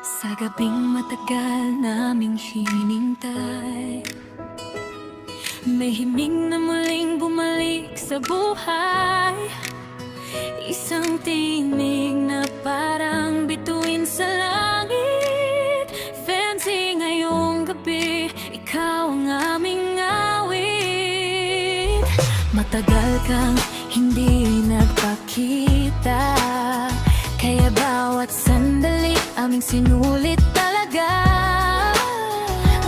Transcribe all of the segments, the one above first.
Sa gabing matagal naming hinintay, may himig na muling bumalik sa buhay. Isang tinig na parang bituin sa langit. Fancy ngayong gabi, ikaw ang aming awit. Matagal kang hindi nagpakita, kaya bawat sandali aming sinulit talaga.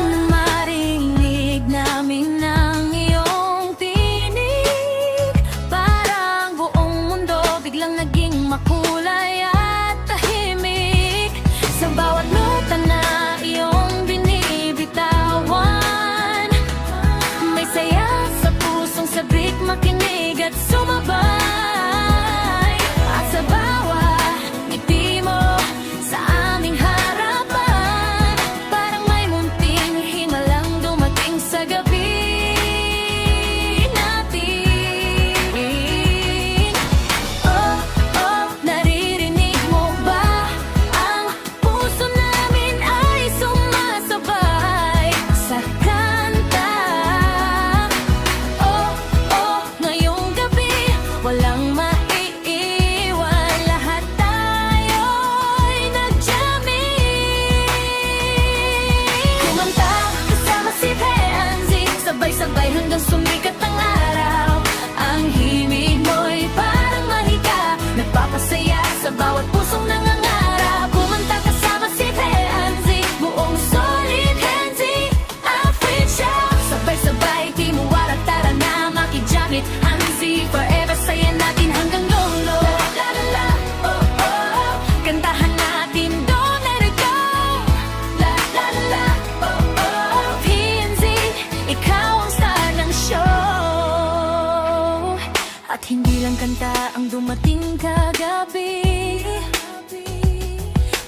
Na marinig namin ng iyong tinig, parang buong mundo biglang naging makulay at tahimik. Sa bawat nota na iyong binibitawan, may saya sa pusong sabik makinig at sumabay. At sa bawat ngiti mo sa aming harapan, parang may munting himalang dumating sa gabi natin. Oh, oh, naririnig mo ba? Ang puso namin ay sumasabay sa kanta. Oh, oh, ngayong gabi walang maiiwan, lahat tayo'y nagjamming. Kumanta kasama si Henzi, sabay-sabay hanggang sumikat ang araw. Ang himig mo'y parang mahika, nagpapasaya sa bawat pusong nangangarap. Kumanta kasama si Henzi, buong solid Henzi outfit siya. Sabay-sabay team warat, tara na makijamit. Henzi forever, saya natin hanggang lolo. La la la, oh oh, kantahan natin don't let it go. La la la, oh oh, Henzi, ikaw ang star ng show. At hindi lang kanta ang dumating kagabi,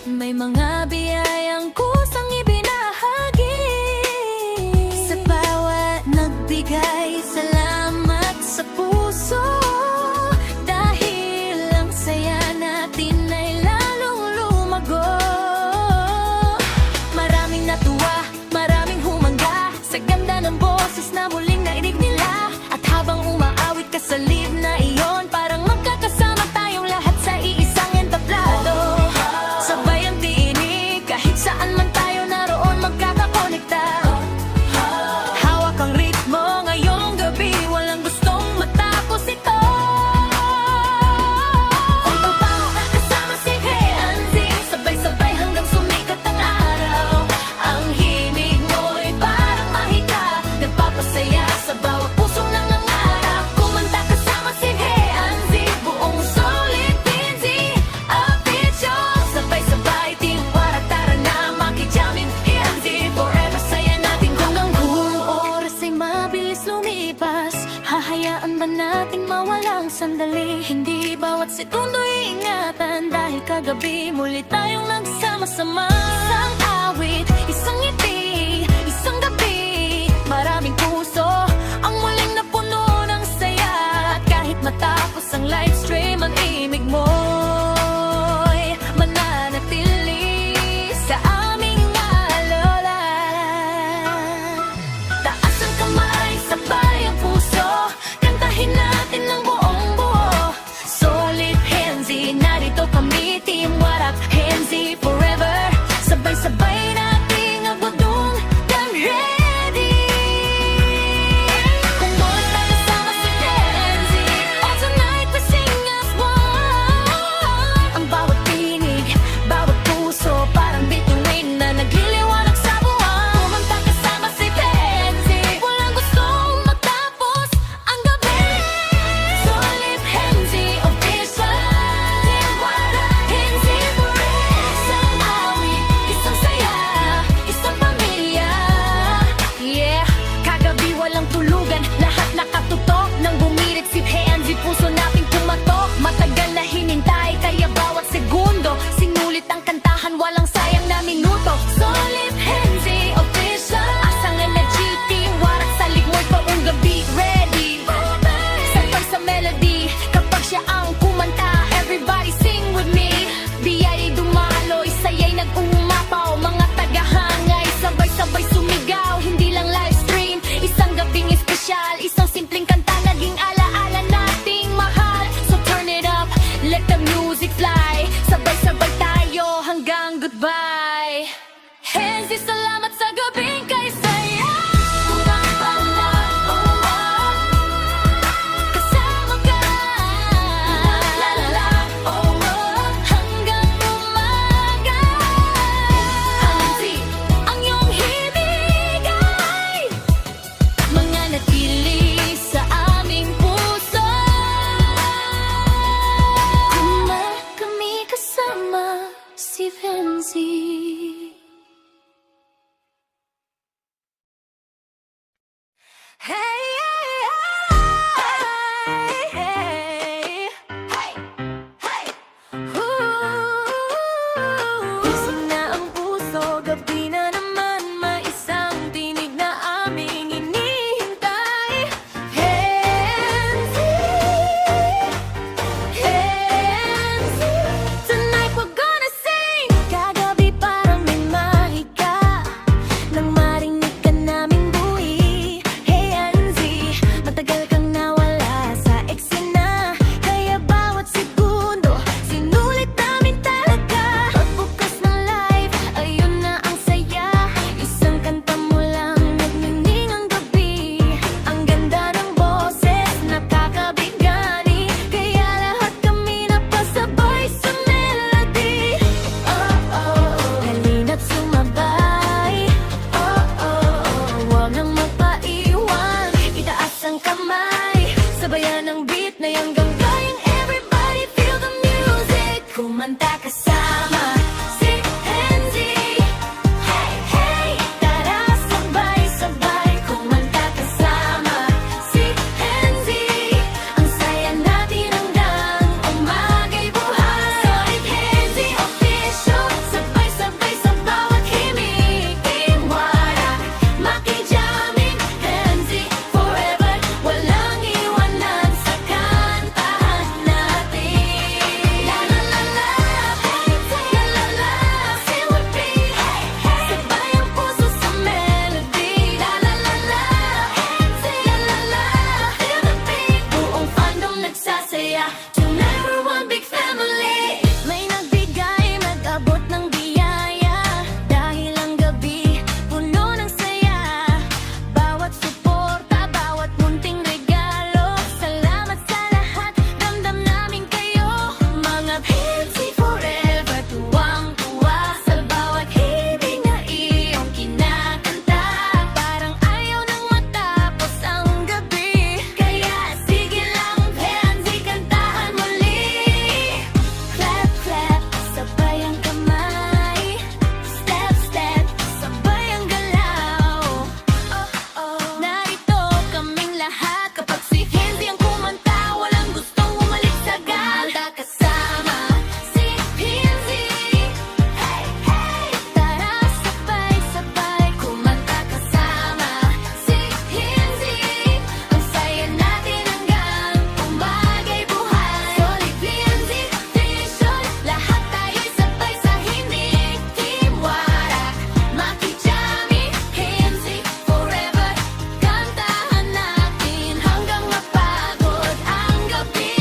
may mga biyayang kusang ibinahagi. Sa bawat nagbigay, salamat sa puso, dahil ang saya natin ay lalong lumago. Maraming natuwa, maraming humangga sa ganda ng boses na muling nainig nila. At habang umaawit ka sa live na iyon, parang magkakasama tayong lahat sa iisang entablado. Sabay ang tinig, kahit saan man tayo naroon magkakakonekta. Hawak ang ritmo ngayong gabi, walang gustong matapos ito. Umpang kasama si Henzi, sabay-sabay hanggang sumikat ang araw. Ang himig mo'y parang mahika, nagpapasaya sa bawat pusong nangangarap. Kumanta kasama si Henzi, buong solid Henzi outfit show. Sabay-sabay team warat, tara na makijamin. Henzi forever, saya natin hanggang buong oras ay mabilis lumipas. Hahayaan ba nating mawalang sandali? Hindi bawat segundo iingatan, dahil kagabi muli tayong nagsama-sama. Isang awit, isang ngiti, isang gabi, maraming puso ang muling napuno ng saya. At kahit matapos ang live stream, ang imig mo'y mananatili sa aming alala. Taas ang kamay, sabay ang puso, kantahin natin ng buong buo. Solid Henzi, narito kami, team warak Henzi forever. Sabay-sabay Hey, hey, hey, hey, hey. Gising na ang puso, gabi na naman, may isang tinig na aming inihintay. Hensi, Hensi, tonight we're gonna sing. Kagabi parang may mahiga, nang marinig ka naming buwi. Hey Hensi, matagal kang nawala sa eksena, kaya bawat segundo sinulit namin talaga. Pagbukas ng live, ayun na ang saya, isang kanta mo lang nagnining ang gabi. Ang ganda ng boses, nakakabigani, kaya lahat kami napasabay sa melody. Oh, oh, halina't sumabay. Oh, oh, huwag nang magpaiwan, itaas ang kamay, sabayan ng beat na yung gagawin. Everybody feel the music, kumanta kasama si Hensi. Hey, hey, tara sabay-sabay, kumanta kasama si Hensi. Ang saya natin hanggang umagay buhay. Solid Hensi official, sabay-sabay sa bawat himig. Team Warak, makijamming, Hensi forever, walang iwanan sa kantahan natin. La la la la, Hensi, la la la, sing with me. Sabay ang puso sa melody. La la la la, Hensi, la la la, feel the beat. Buong fandom nagsasaya, tonight we're one big family. May nagbigay, nag-abot ng biyaya, dahil ang gabi puno ng saya. Bawat suporta, bawat munting regalo, salamat sa lahat, damdam namin kayo. Mga Hensi forever, tuwang-tuwa sa bawat himig na iyong kinakanta. Parang ayaw nang matapos ang gabi, kaya sige lang Hensi, kantahan muli. Clap, clap, sabay ang kamay. Step, step, sabay ang galaw. Oh, oh, narito kaming lahat, kapag si Hensi ang kumanta, walang gustong umalik sa gala. Kasama si Hensi. Hey, hey, tara sabay-sabay, kumanta kasama si Hensi. Ang saya natin hanggang umagay buhay. Solid Hensi official, lahat tayo sabay sa himig. Team Warak, makijamming, Hensi forever, kantahan natin hanggang mapagod ang gabi.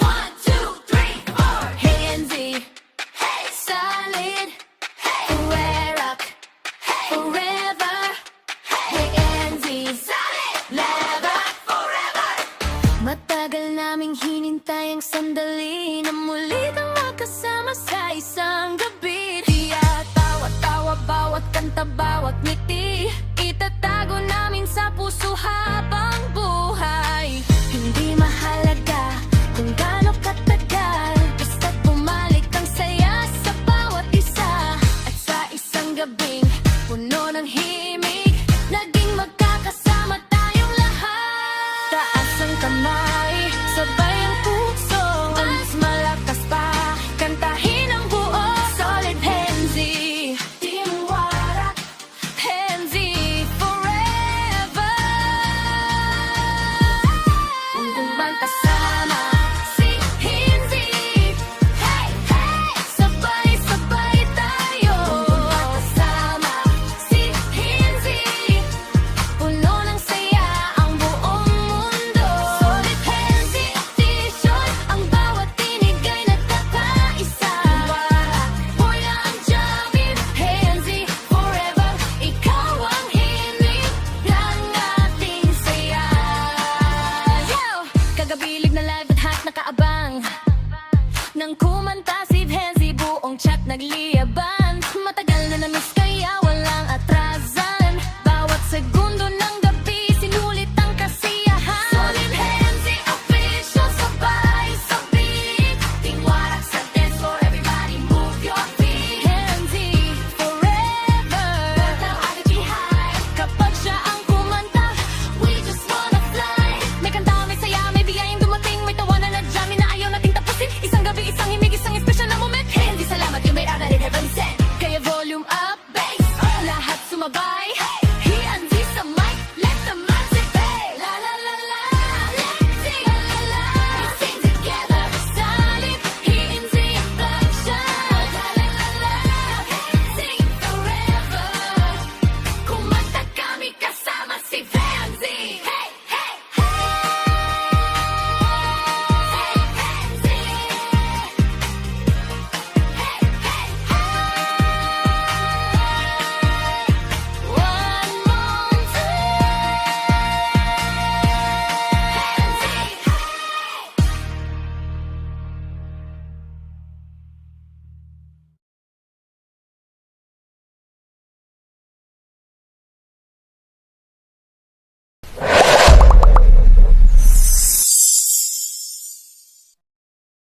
One, two, three, four. Hensi, hey, solid, hey, Warak, hey, forever, hey, Hensi, solid, never, forever. Matagal naming hinintay ang sandali na muli kang makasama sa isang gabi. Diya, tawa-tawa, bawat kanta, bawat ngiti, itatago namin sa puso habang buhay. Hindi mahalaga kung gaano katagal, basta't bumalik ang saya sa bawat isa. At sa isang gabing puno ng himig, naging magkakasama tayong lahat. Taas ang kamay, sabay